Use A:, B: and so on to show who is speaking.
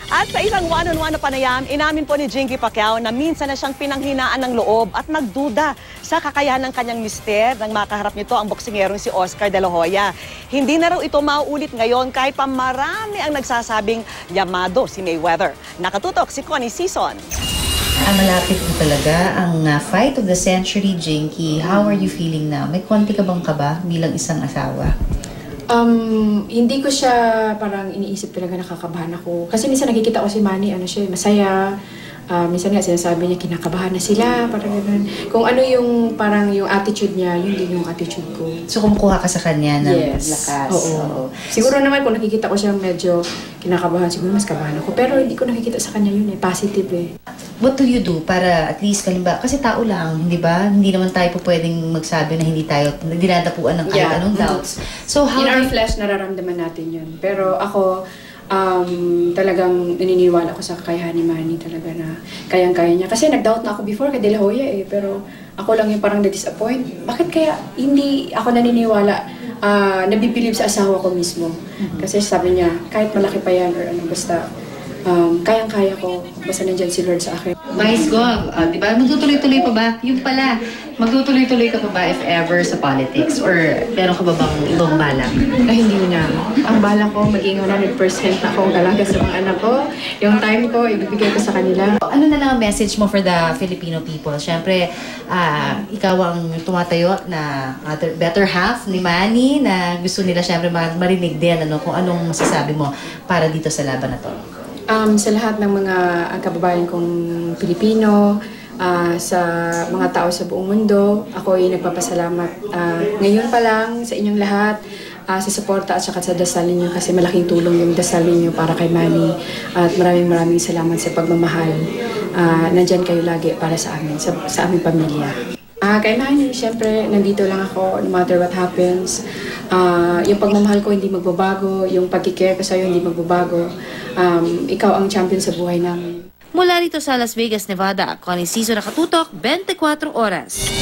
A: At sa isang one-on-one na panayam, inamin po ni Jinky Pacquiao na minsan na siyang pinanghinaan ng loob at nagduda sa kakayahan ng kanyang mister nang makaharap nito ang boksingerong si Oscar De La Hoya. Hindi na raw ito mauulit ngayon kahit pa marami ang nagsasabing yamado si Mayweather. Nakatutok si Connie Sison.
B: Malapit mo talaga ang fight of the century, Jinky. How are you feeling now? May konti ka bang kaba bilang isang asawa?
C: Hindi ko siya parang iniisip talaga, nakakabahan ako. Kasi minsan nakikita ko si Manny, siya, masaya. Minsan nga sinasabi niya, kinakabahan na sila, parang gano'n. Kung ano yung parang yung attitude niya, yun din yung attitude ko.
B: So kumukuha ka sa kanya ng lakas?
C: Oo. Siguro naman kung nakikita ko siya medyo kinakabahan, siguro mas kabahan ako. Pero hindi ko nakikita sa kanya yun positive eh.
B: What do you do para at least kalimba? Kasi tao lang, di ba? Hindi naman tayo po pwedeng magsabi na hindi tayo dinadapuan ng kahit anong doubts. So how
C: in our flesh, nararamdaman natin yun. Pero ako, talagang naniniwala ako sa kakayahan ni Manny talaga na kayang-kaya niya. Kasi nag-doubt na ako before kay De La Hoya eh. Pero ako lang yung parang na-disappoint. Bakit kaya hindi ako naniniwala, nabibilib sa asawa ko mismo? Kasi sabi niya, kahit malaki pa yan or basta kayang-kaya ko, basta nandyan si Lord sa akin.
B: Vice Gov, di ba? Magtutuloy-tuloy pa ba? Yung pala, magtutuloy-tuloy ka pa ba if ever sa politics? Or meron ka ba bang ibang balak?
C: Ay, hindi na. Ang balak ko, maging 100% akong alaga sa mga anak ko. Yung time ko, ibibigay ko sa kanila.
B: Ano na lang ang message mo for the Filipino people? Siyempre, ikaw ang tumatayo na better half ni Manny na gusto nila siyempre marinig din kung anong masasabi mo para dito sa laban na to.
C: Sa lahat ng mga kababayan kong Pilipino, sa mga tao sa buong mundo, ako ay nagpapasalamat ngayon pa lang sa inyong lahat, sa suporta at saka sa dasal ninyo kasi malaking tulong yung dasal ninyo para kay Manny at maraming salamat sa pagmamahal. Nandyan kayo lagi para sa amin, sa aming pamilya. Kay Manny, siyempre, nandito lang ako no matter what happens. Yung pagmamahal ko hindi magbabago, yung pagkikare ko sa'yo hindi magbabago. Ikaw ang champion sa buhay namin.
B: Mula rito sa Las Vegas, Nevada, Connie Sison, nakatutok 24 oras.